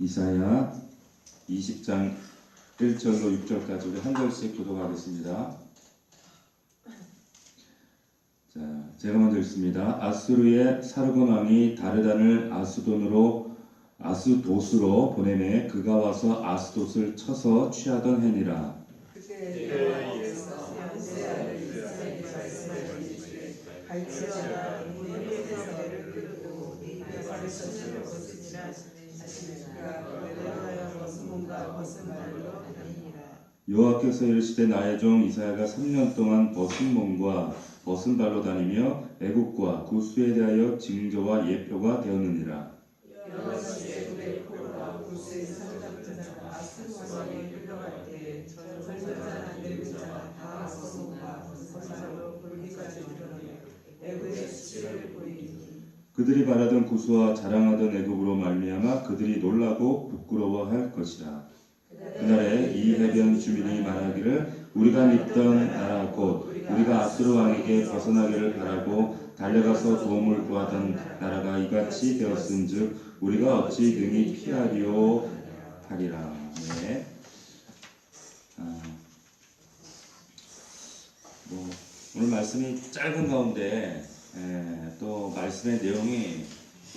이사야 20장 1절로 6절까지 우리 한 절씩 교독하겠습니다. 자, 제가 먼저 읽습니다. 아수르의 사르곤 왕이 다르단을 아스도스로 보내매 그가 와서 아스돗을 쳐서 취하던 해니라. 여호와께서 이르시되 나의 종 이사야가 3년 동안 벗은 몸과 벗은 발로 다니며 애국과 구스에 대하여 징조와 예표가 되었느니라. 그들이 바라던 구스와 자랑하던 애국으로 말미암아 그들이 놀라고 부끄러워할 것이라. 그날에 이 해변 주민이 말하기를 우리가 믿던 나라 곧 우리가 아수르 왕에게 벗어나기를 바라고 달려가서 도움을 구하던 나라가 이같이 되었은즉 우리가 어찌 능히 피하리오 하리라. 네. 오늘 말씀이 짧은 가운데 또 말씀의 내용이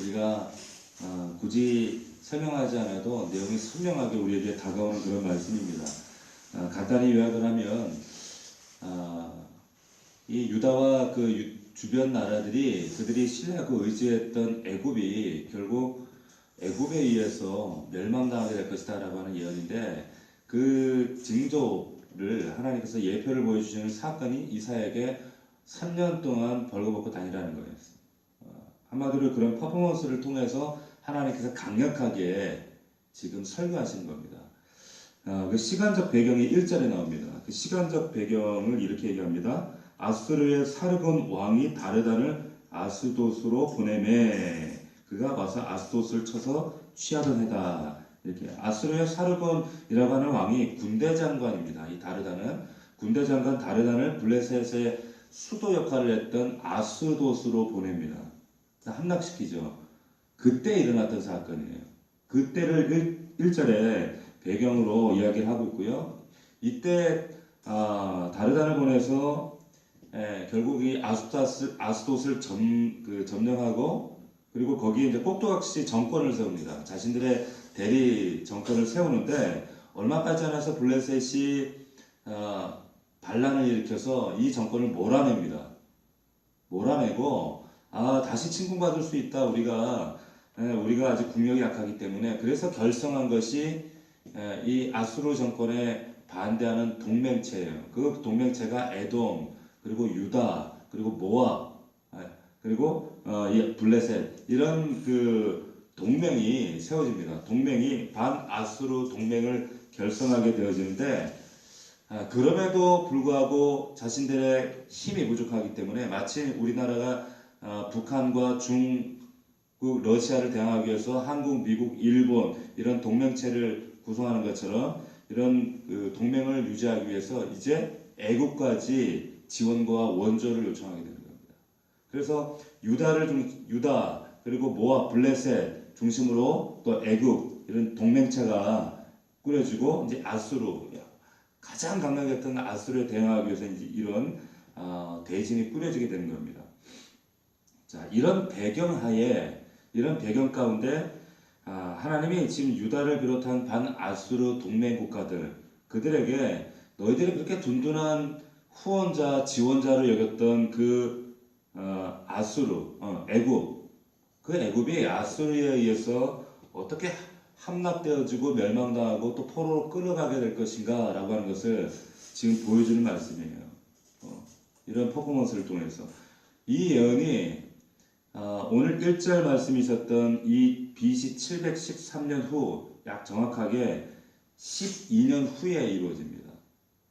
우리가 굳이 설명하지 않아도 내용이 선명하게 우리에게 다가오는 그런 말씀입니다. 간단히 요약을 하면 이 유다와 그 주변 나라들이 그들이 신뢰하고 의지했던 애굽이 결국 애굽에 의해서 멸망당하게 될 것이다 라고 하는 예언인데, 그 징조를 하나님께서 예표를 보여주시는 사건이 이사야에게 3년 동안 벌거벗고 다니라는 거예요. 한마디로 그런 퍼포먼스를 통해서 하나님께서 강력하게 지금 설교하시는 겁니다. 그 시간적 배경이 1절에 나옵니다. 그 시간적 배경을 이렇게 얘기합니다. 아수르의 사르곤 왕이 다르단을 아스돗으로 보내매 그가 와서 아스돗을 쳐서 취하던 해다. 이렇게 아수르의 사르곤이라고 하는 왕이 군대 장관입니다. 이 다르단은 군대 장관 다르단을 블레셋의 수도 역할을 했던 아스돗으로 보냅니다. 함락시키죠. 그때 일어났던 사건이에요. 그때를 1절에 배경으로 이야기를 하고 있고요. 이때 다르단을 보내서 결국 이 아스돗을 점령하고 그리고 거기에 이제 꼭두각시 정권을 세웁니다. 자신들의 대리 정권을 세우는데 얼마 빠지 않아서 블레셋이 반란을 일으켜서 이 정권을 몰아냅니다. 몰아내고 다시 침공받을 수 있다. 우리가 아직 국력이 약하기 때문에 그래서 결성한 것이 이 아수르 정권에 반대하는 동맹체예요. 그 동맹체가 에돔, 그리고 유다, 그리고 모압, 그리고 이 블레셋 이런 그 동맹이 세워집니다. 동맹이 반아수르 동맹을 결성하게 되어지는데 그럼에도 불구하고 자신들의 힘이 부족하기 때문에 마치 우리나라가 북한과 중국, 러시아를 대항하기 위해서 한국, 미국, 일본 이런 동맹체를 구성하는 것처럼 이런 그 동맹을 유지하기 위해서 이제 애국까지 지원과 원조를 요청하게 되는 겁니다. 그래서 유다 그리고 모압, 블레셋 중심으로 또 애국 이런 동맹체가 꾸려지고 이제 아수르 가장 강력했던 아수르에 대항하기 위해서 이제 이런 대진이 꾸려지게 되는 겁니다. 자, 이런 배경 가운데 하나님이 지금 유다를 비롯한 반아수르 동맹 국가들 그들에게 너희들이 그렇게 둔둔한 후원자, 지원자를 여겼던 그 애굽, 그 애굽이 아수르에 의해서 어떻게 함락되어지고 멸망당하고 또 포로로 끌어가게 될 것인가 라고 하는 것을 지금 보여주는 말씀이에요. 이런 퍼포먼스를 통해서 이 예언이 오늘 1절 말씀이 있었던 이 BC 713년 후 약 정확하게 12년 후에 이루어집니다.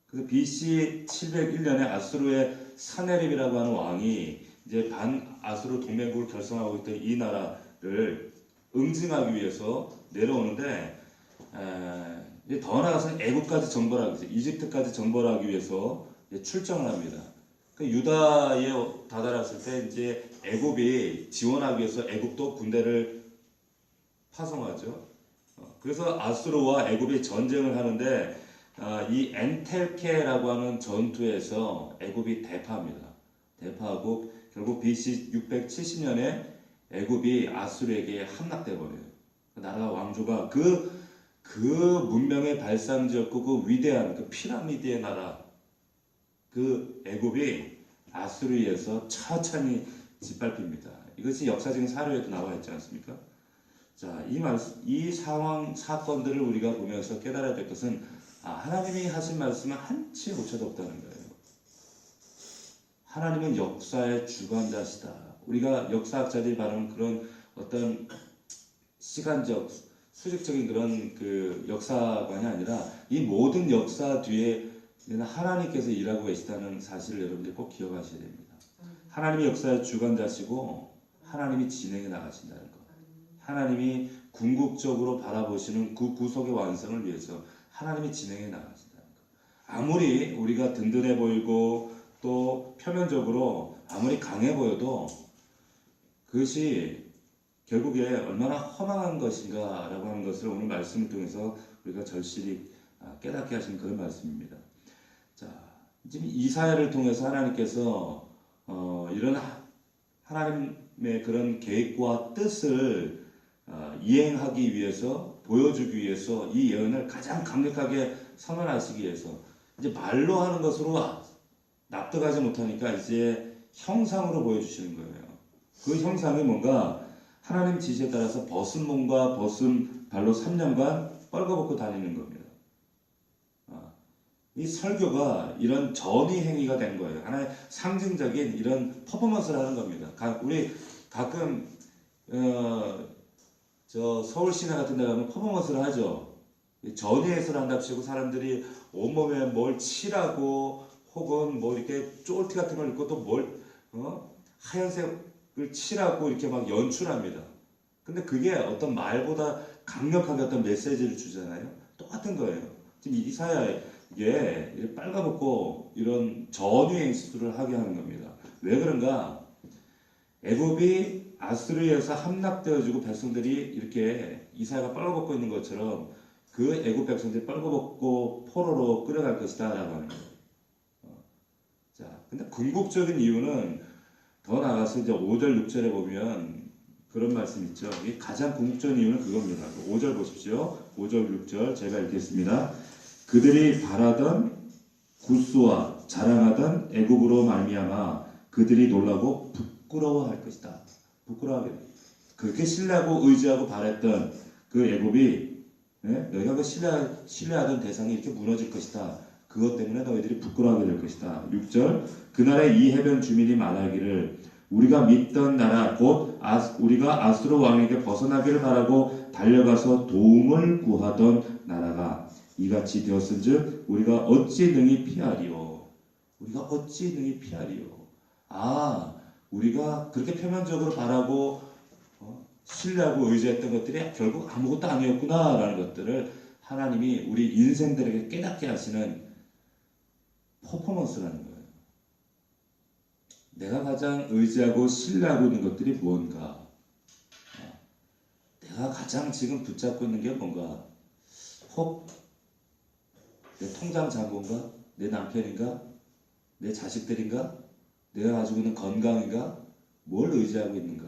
그래서 BC 701년에 아수르의 사네립이라고 하는 왕이 이제 반아수르 동맹국을 결성하고 있던 이 나라를 응징하기 위해서 내려오는데 이제 더 나아가서는 애국까지 정벌하기 위해서 이집트까지 정벌하기 위해서 출정을 합니다. 유다에 다다랐을 때 이제 애굽이 지원하기 위해서 애굽도 군대를 파송하죠. 그래서 아수르와 애굽이 전쟁을 하는데 이 엔텔케라고 하는 전투에서 애굽이 대파합니다. 대파하고 결국 BC 670년에 애굽이 아수르에게 함락돼 버려요. 그 나라 왕조가 그 문명의 발상지였고 그 위대한 그 피라미드의 나라 그 애굽이 아수르에서 천천히 짓밟힙니다. 이것이 역사적인 사료에도 나와 있지 않습니까? 자, 이 상황 사건들을 우리가 보면서 깨달아야 될 것은 하나님이 하신 말씀은 한치 오차도 없다는 거예요. 하나님은 역사의 주관자시다. 우리가 역사학자들이 말하는 그런 어떤 시간적 수직적인 그런 그 역사관이 아니라 이 모든 역사 뒤에 하나님께서 일하고 계시다는 사실을 여러분들이 꼭 기억하셔야 됩니다. 하나님이 역사의 주관자시고 하나님이 진행해 나가신다는 것. 하나님이 궁극적으로 바라보시는 그 구속의 완성을 위해서 하나님이 진행해 나가신다는 것. 아무리 우리가 든든해 보이고 또 표면적으로 아무리 강해 보여도 그것이 결국에 얼마나 허망한 것인가라고 하는 것을 오늘 말씀을 통해서 우리가 절실히 깨닫게 하신 그런 말씀입니다. 자, 지금 이사야를 통해서 하나님께서 이런 하나님의 그런 계획과 뜻을 이행하기 위해서 보여주기 위해서 이 예언을 가장 강력하게 선언하시기 위해서 이제 말로 하는 것으로 납득하지 못하니까 이제 형상으로 보여주시는 거예요. 그 형상이 뭔가 하나님 지시에 따라서 벗은 몸과 벗은 발로 3년간 뻘거벗고 다니는 겁니다. 이 설교가 이런 전위 행위가 된 거예요. 하나의 상징적인 이런 퍼포먼스를 하는 겁니다. 우리 가끔 저 서울 시내 같은 데 가면 퍼포먼스를 하죠. 전위해서를 한답시고 사람들이 온몸에 뭘 칠하고 혹은 뭐 이렇게 쫄티 같은 걸 입고 또 뭘 하얀색을 칠하고 이렇게 막 연출합니다. 근데 그게 어떤 말보다 강력하게 어떤 메시지를 주잖아요. 똑같은 거예요. 지금 이사야에 빨가벗고 이런 전위 행수를 하게 하는 겁니다. 왜 그런가? 애굽이 아수르에서 함락되어지고 백성들이 이렇게 이사야가 빨가벗고 있는 것처럼 그 애굽 백성들이 빨가벗고 포로로 끌어갈 것이다 라고 하는 거예요. 자, 근데 궁극적인 이유는 더 나아가서 이제 5절 6절에 보면 그런 말씀 있죠. 이 가장 궁극적인 이유는 그겁니다. 5절 보십시오. 5절 6절 제가 읽겠습니다. 그들이 바라던 구스와 자랑하던 애굽으로 말미암아 그들이 놀라고 부끄러워할 것이다. 부끄러워하게 그렇게 신뢰하고 의지하고 바랬던 그 애굽이 너희가 그 신뢰하던 대상이 이렇게 무너질 것이다. 그것 때문에 너희들이 부끄러워하게 될 것이다. 6절 그날에 이 해변 주민이 말하기를 우리가 믿던 나라 곧 우리가 아수르 왕에게 벗어나기를 바라고 달려가서 도움을 구하던 나라가 이같이 되었은즉 우리가 어찌 능히 피하리요. 우리가 어찌 능히 피하리요. 우리가 그렇게 표면적으로 바라고 신뢰하고 의지했던 것들이 결국 아무것도 아니었구나라는 것들을 하나님이 우리 인생들에게 깨닫게 하시는 퍼포먼스라는 거예요. 내가 가장 의지하고 신뢰하고 있는 것들이 무언가? 내가 가장 지금 붙잡고 있는 게 뭔가? 혹 내 통장 잔고인가? 내 남편인가? 내 자식들인가? 내가 가지고 있는 건강인가? 뭘 의지하고 있는가?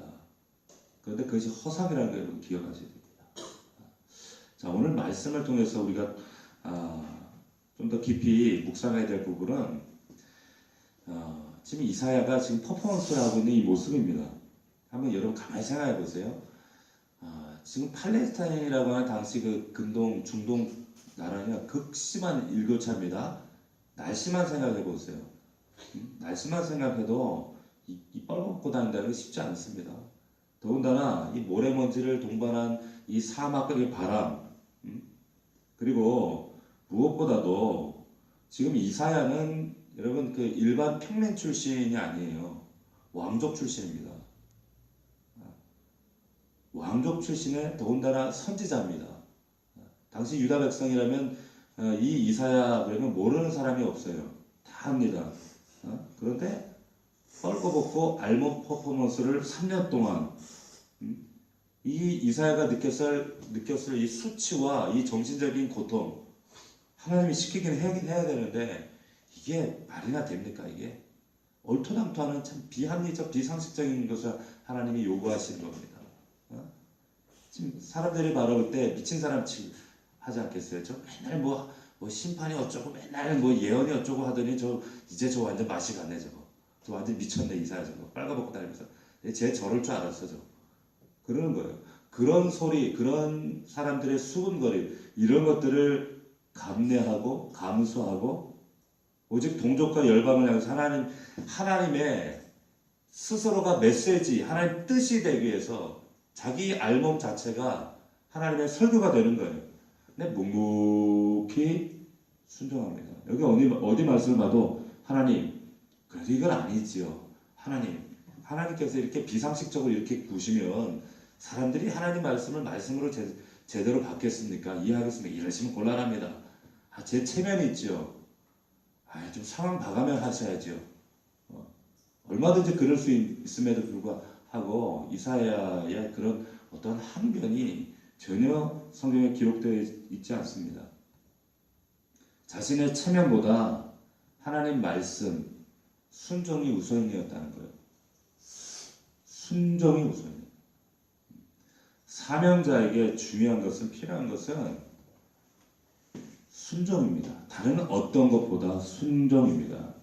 그런데 그것이 허상이라는 걸 여러분 기억하셔야 됩니다. 자, 오늘 말씀을 통해서 우리가 좀 더 깊이 묵상해야 될 부분은 지금 이사야가 지금 퍼포먼스를 하고 있는 이 모습입니다. 한번 여러분 가만히 생각해 보세요. 지금 팔레스타인이라고 하는 당시 그 근동, 중동 나라는 극심한 일교차입니다. 날씨만 생각해 보세요. 날씨만 생각해도 이 뻘벗고 다닌다는 게 쉽지 않습니다. 더군다나 이 모래먼지를 동반한 이 사막의 바람, 그리고 무엇보다도 지금 이사야는 여러분 그 일반 평민 출신이 아니에요. 왕족 출신입니다. 왕족 출신의 더군다나 선지자입니다. 당시 유다 백성이라면 이 이사야 그러면 모르는 사람이 없어요. 다 합니다. 그런데 뻘거벗고 알몸 퍼포먼스를 3년 동안 이 이사야가 느꼈을 이 수치와 이 정신적인 고통, 하나님이 시키긴 해야 되는데 이게 말이나 됩니까? 이게 얼토당토하는 참 비합리적, 비상식적인 것을 하나님이 요구하시는 겁니다. 지금 사람들이 바라볼 때 미친 사람 취급 하지 않겠어요? 저 맨날 뭐 심판이 어쩌고 맨날 뭐 예언이 어쩌고 하더니 이제 저 완전 맛이 갔네 저거. 저 완전 미쳤네 이사야 저거. 빨가벗고 다니면서. 쟤 저럴 줄 알았어 저거. 그러는 거예요. 그런 소리, 그런 사람들의 수군거림 이런 것들을 감내하고 감수하고 오직 동족과 열방을 향해서 하나님의 스스로가 메시지, 하나님 뜻이 되기 위해서 자기 알몸 자체가 하나님의 설교가 되는 거예요. 근데 묵묵히 순종합니다. 여기 어디 말씀을 봐도 하나님, 그래도 이건 아니지요. 하나님께서 이렇게 비상식적으로 이렇게 구시면 사람들이 하나님 말씀으로 제대로 받겠습니까? 이해하겠습니까? 이러시면 곤란합니다. 제 체면이 있죠. 좀 상황 봐가며 하셔야죠. 얼마든지 그럴 수 있음에도 불구하고 이사야의 그런 어떤 항변이 전혀 성경에 기록되어 있지 않습니다. 자신의 체면보다 하나님 말씀, 순종이 우선이었다는 거예요. 순종이 우선이에요. 사명자에게 중요한 것은, 필요한 것은 순종입니다. 다른 어떤 것보다 순종입니다.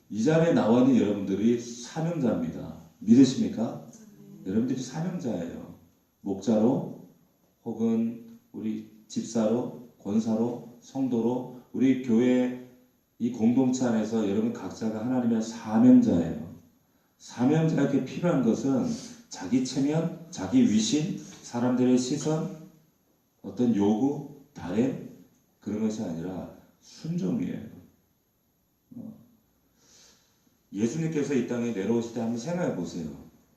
이 자리에 나와 있는 여러분들이 사명자입니다. 믿으십니까? 여러분들이 사명자예요. 목자로 혹은 우리 집사로, 권사로, 성도로 우리 교회 이 공동체 안에서 여러분 각자가 하나님의 사명자예요. 사명자에게 필요한 것은 자기 체면, 자기 위신, 사람들의 시선, 어떤 요구, 바램 그런 것이 아니라 순종이에요. 예수님께서 이 땅에 내려오실 때 한번 생각해 보세요.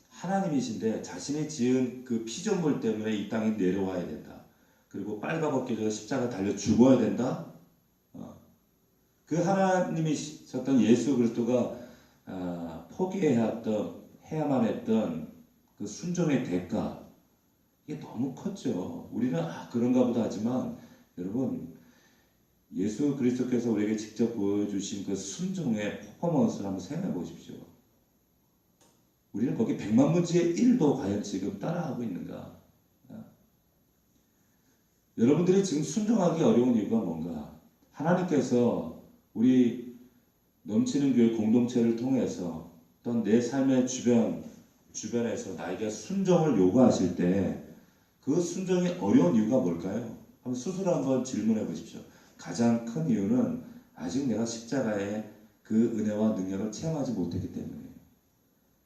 하나님이신데 자신이 지은 그 피조물 때문에 이 땅에 내려와야 된다. 그리고 빨가벗겨져 십자가 달려 죽어야 된다. 그 하나님이셨던 예수 그리스도가 포기해야만 했던 그 순종의 대가 이게 너무 컸죠. 우리는 그런가 보다 하지만 여러분 예수 그리스도께서 우리에게 직접 보여주신 그 순종의 퍼포먼스를 한번 생각해 보십시오. 우리는 거기 100만 분의 1도 과연 지금 따라하고 있는가? 여러분들이 지금 순종하기 어려운 이유가 뭔가? 하나님께서 우리 넘치는 교회 공동체를 통해서 또는 내 삶의 주변에서 나에게 순종을 요구하실 때 그 순종이 어려운 이유가 뭘까요? 한번 스스로 한번 질문해 보십시오. 가장 큰 이유는 아직 내가 십자가의 그 은혜와 능력을 체험하지 못했기 때문이에요.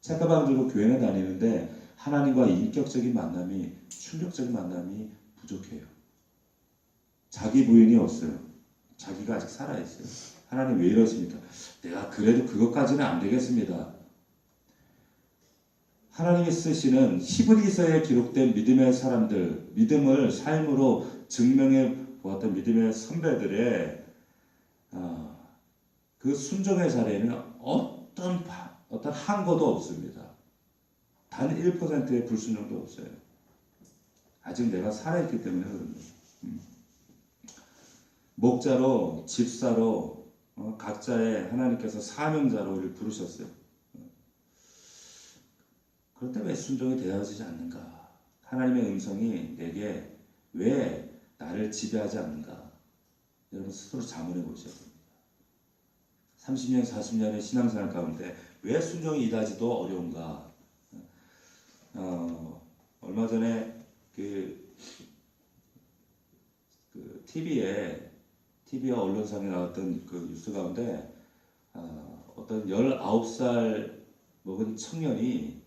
책가방 들고 교회는 다니는데 하나님과의 인격적인 만남이, 충격적인 만남이 부족해요. 자기 부인이 없어요. 자기가 아직 살아있어요. 하나님 왜 이러십니까? 내가 그래도 그것까지는 안 되겠습니다. 하나님이 쓰시는 히브리서에 기록된 믿음의 사람들, 믿음을 삶으로 증명해 보았던 믿음의 선배들의 그 순종의 자리에는 어떤 항거도 없습니다. 단 1%의 불순종도 없어요. 아직 내가 살아있기 때문에 그럽니다. 목자로, 집사로 각자의 하나님께서 사명자로 우리를 부르셨어요. 그런데 왜 순종이 되어지지 않는가? 하나님의 음성이 내게 왜 나를 지배하지 않는가? 여러분 스스로 자문해 보셔야 됩니다. 30년, 40년의 신앙생활 가운데 왜 순종이 이다지도 어려운가? 얼마 전에 그 TV와 언론상에 나왔던 그 뉴스 가운데 어떤 19살 먹은 청년이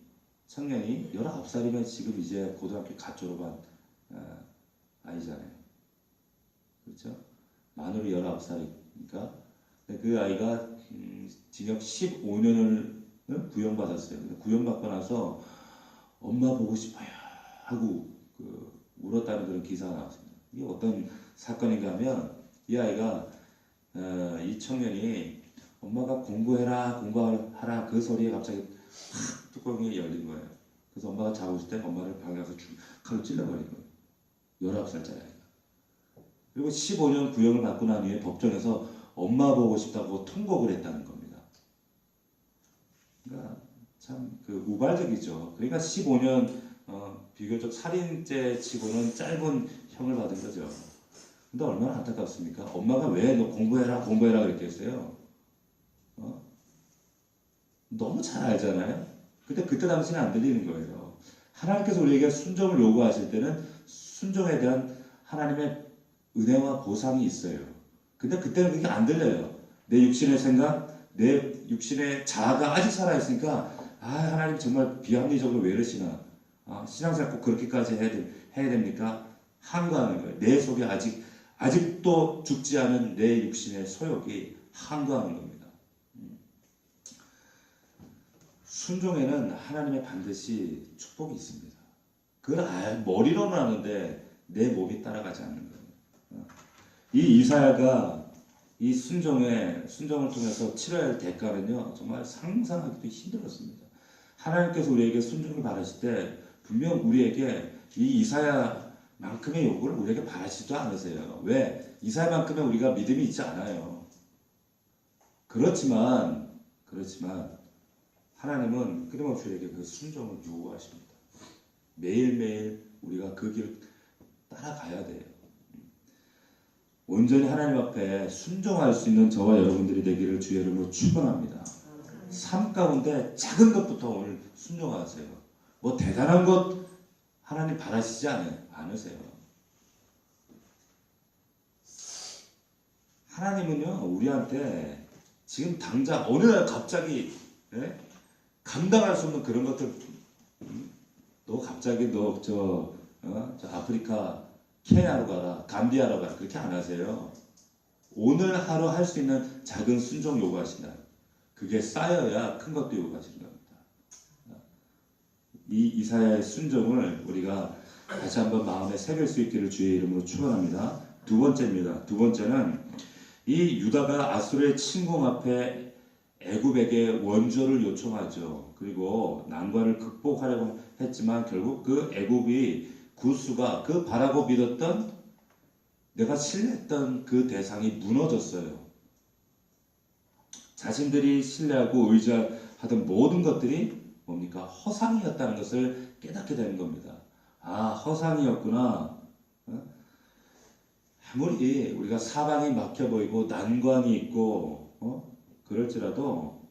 19살이면 지금 이제 고등학교 갓 졸업한 아이잖아요. 그렇죠? 만으로 19살이니까 그 아이가 징역 15년을 구형받았어요. 구형받고 나서 엄마 보고 싶어요 하고 울었다는 그런 기사가 나왔습니다. 이게 어떤 사건인가 하면 이 아이가 이 청년이 엄마가 공부하라 그 소리에 갑자기 팍 뚜껑이 열린 거예요. 그래서 엄마가 자고 있을 때 엄마를 방에 가서 칼로 찔러버린 거예요. 19살짜리 아이가. 그리고 15년 구형을 받고 난 후에 법정에서 엄마 보고 싶다고 통곡을 했다는 겁니다. 그러니까 참 그 우발적이죠. 그러니까 15년 비교적 살인죄 치고는 짧은 형을 받은 거죠. 근데 얼마나 안타깝습니까? 엄마가 왜 너 공부해라 공부해라 그랬겠어요? 너무 잘 알잖아요. 근데 그때 당시는 안 들리는 거예요. 하나님께서 우리에게 순종을 요구하실 때는 순종에 대한 하나님의 은혜와 보상이 있어요. 근데 그때는 그게 안 들려요. 내 육신의 생각, 내 육신의 자아가 아직 살아있으니까 하나님 정말 비합리적으로 왜 이러시나. 신앙생활 꼭 그렇게까지 해야 됩니까? 항거하는 거예요. 내 속에 아직도 죽지 않은 내 육신의 소욕이 항거하는 겁니다. 순종에는 하나님의 반드시 축복이 있습니다. 그걸 머리로는 아는데 내 몸이 따라가지 않는 거예요. 이 이사야가 이 순종을 통해서 치러야 할 대가는요, 정말 상상하기도 힘들었습니다. 하나님께서 우리에게 순종을 바라실 때 분명 우리에게 이 이사야만큼의 요구를 우리에게 바라시지도 않으세요. 왜? 이사야만큼의 우리가 믿음이 있지 않아요. 그렇지만 하나님은 끊임없이 우리에게 그 순종을 요구하십니다. 매일매일 우리가 그 길을 따라가야 돼요. 온전히 하나님 앞에 순종할 수 있는 저와 여러분들이 되기를 주의 이름으로 축원합니다. 삶 가운데 작은 것부터 오늘 순종하세요. 뭐 대단한 것 하나님 바라시지 않으세요. 하나님은요 우리한테 지금 당장 어느 날 갑자기 감당할 수 없는 그런 것들 너 갑자기 저 아프리카 케냐로 가라 감비아로 가라 그렇게 안 하세요. 오늘 하루 할 수 있는 작은 순종 요구하신다. 그게 쌓여야 큰 것도 요구하시는 겁니다. 이 이사야의 순종을 우리가 다시 한번 마음에 새길 수 있기를 주의 이름으로 축원합니다. 두 번째입니다. 두 번째는 이 유다가 아수르의 침공 앞에 애굽에게 원조를 요청하죠. 그리고 난관을 극복하려고 했지만 결국 그 애굽이 구수가 그 바라고 믿었던 내가 신뢰했던 그 대상이 무너졌어요. 자신들이 신뢰하고 의지하던 모든 것들이 뭡니까? 허상이었다는 것을 깨닫게 되는 겁니다. 허상이었구나. 아무리 우리가 사방이 막혀 보이고 난관이 있고 그럴지라도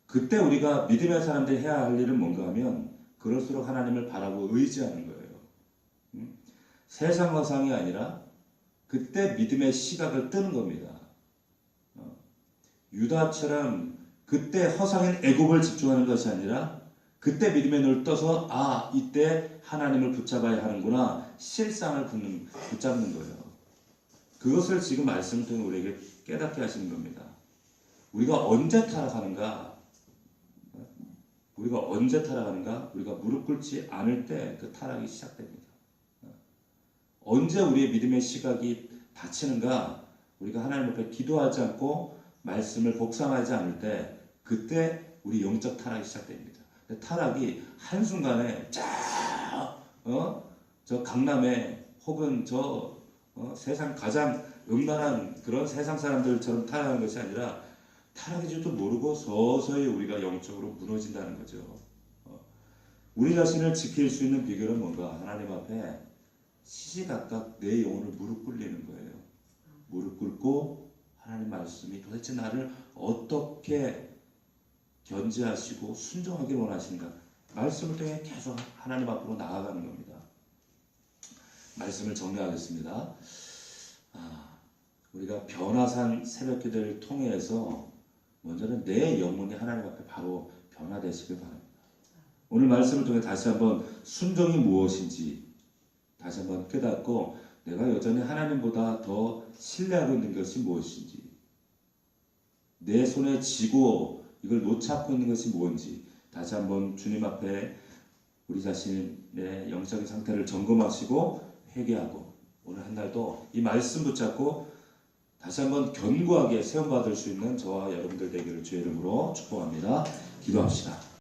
그때 우리가 믿음의 사람들이 해야 할 일은 뭔가 하면 그럴수록 하나님을 바라고 의지하는 거예요. 세상 허상이 아니라 그때 믿음의 시각을 뜨는 겁니다. 유다처럼 그때 허상인 애굽을 집중하는 것이 아니라 그때 믿음의 눈을 떠서 이때 하나님을 붙잡아야 하는구나 실상을 붙잡는 거예요. 그것을 지금 말씀을 통해 우리에게 깨닫게 하시는 겁니다. 우리가 언제 타락하는가? 우리가 무릎 꿇지 않을 때 그 타락이 시작됩니다. 언제 우리의 믿음의 시각이 닫히는가? 우리가 하나님 앞에 기도하지 않고 말씀을 복상하지 않을 때 그때 우리 영적 타락이 시작됩니다. 타락이 한순간에 저 강남에 혹은 세상 가장 음란한 그런 세상 사람들처럼 타락하는 것이 아니라 타락인 줄도 모르고 서서히 우리가 영적으로 무너진다는 거죠. 우리 자신을 지킬 수 있는 비결은 뭔가? 하나님 앞에 시시각각 내 영혼을 무릎 꿇리는 거예요. 무릎 꿇고 하나님 말씀이 도대체 나를 어떻게 견제하시고 순종하길 원하시는가? 말씀을 통해 계속 하나님 앞으로 나아가는 겁니다. 말씀을 정리하겠습니다. 우리가 변화산 새벽기도를 통해서 먼저는 내 영혼이 하나님 앞에 바로 변화되시길 바랍니다. 오늘 말씀을 통해 다시 한번 순종이 무엇인지 다시 한번 깨닫고 내가 여전히 하나님보다 더 신뢰하고 있는 것이 무엇인지 내 손에 쥐고 이걸 놓잡고 있는 것이 뭔지 다시 한번 주님 앞에 우리 자신의 영적인 상태를 점검하시고 회개하고 오늘 한 날도 이 말씀 붙잡고 다시 한번 견고하게 세움받을 수 있는 저와 여러분들 되기를 주의 이름으로 축복합니다. 기도합시다.